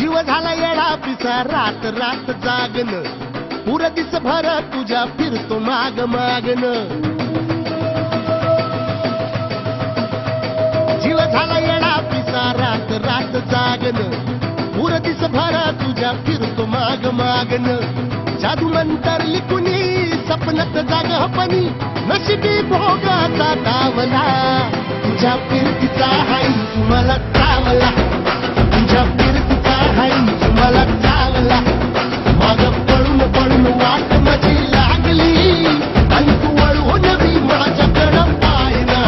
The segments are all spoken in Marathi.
जीव झाला येडा पिसा रात रात जागन पुर दिस भर तुझ्या फिरतो माग मागन जीव झाला येडा पिसा रात रात जागन पुर दिस भर तुझ्या फिरतो माग मागन जादू मंतर लिकुनी सपनत जागपणी नशिबी भोगाचा डावला तुझ्या फिरतीचा हाई मला चावला तुझ्या फिरतीचा हाई मला चावला माग पळून पळून वाट माझी लागली आणि तू वळून मी माझ्याकडं पाहिना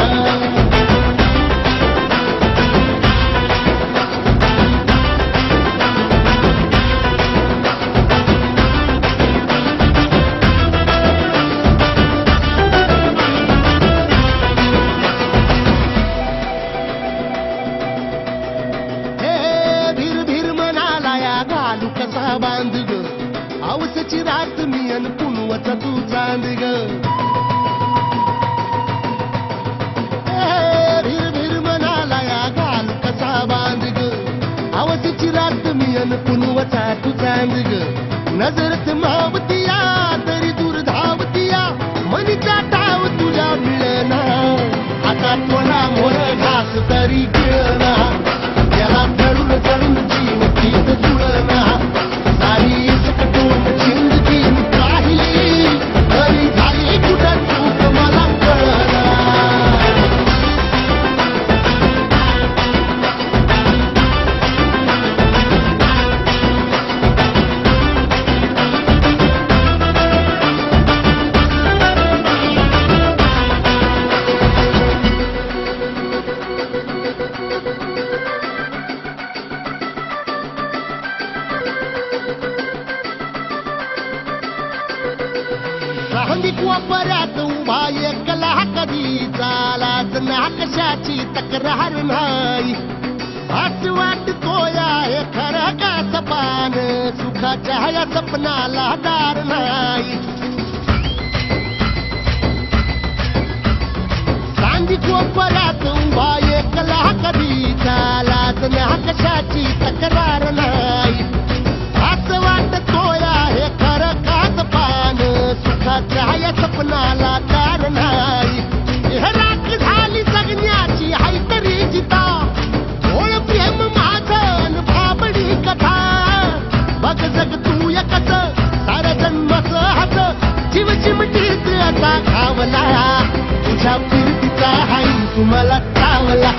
बांध ग आवसची रात मी अन पुनवचा तू चांद ग भीर भीर म्हणाला या घाल कसा बांध ग आवसची रात मी अन पुनवचा तू चांद ग नजरत मावतिया तरी दूर धावतिया मनीचा टाव तुझ्या मिळना आता कोणा मोर घास तरी गिळना त्याला चढून चढून जीव तीत जुळना कोपऱ्यात उभा एकला कधी चालाच ना कशाची तक्रार नाही असं वाटतोय हे खरं का सपान सुखाच्या या सपनाला दार नाही चांदी कोपऱ्यात उभा एकला कधी चालाच ना कशाची तक्रार नाही असं वाटतोय हे खरं का सपान सुखाच्या या सपनाला दार नाही राख झाली जगण्याची हाय तरी जिता ओळ प्रेम माझं भाबडी कथा बघ जग तू एकच सारा जन्मच हात जीव चिमटीत आता खावला तुझ्या फिरतीचा हाई तुम्हाला चावला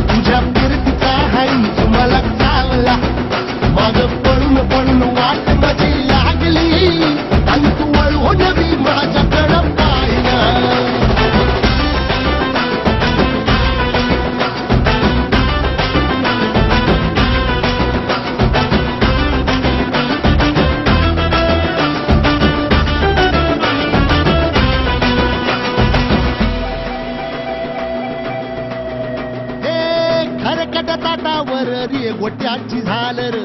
तुझ्या फिरतीचा हाई तुम्हाला चावला माग पळून पळून वाट माझी लागली आणि तू वळून मी माझ्याकडं पाहिना खरकट ताटावर रे गोट्याची झालर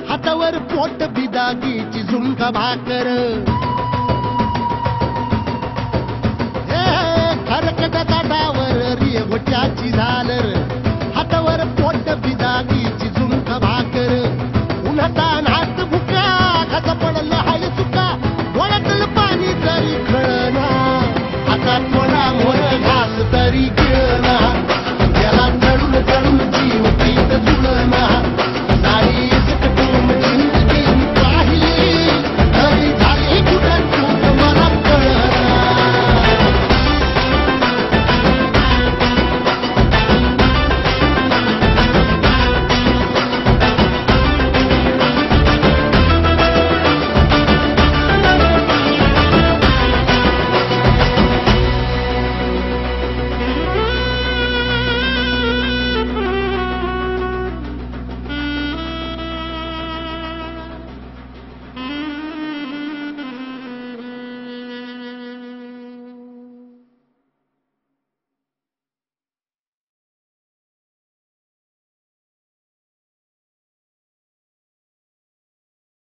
हातावर पोट बिदागीची झुणका भाकर खरकट ताटावर रे गोट्याची झालर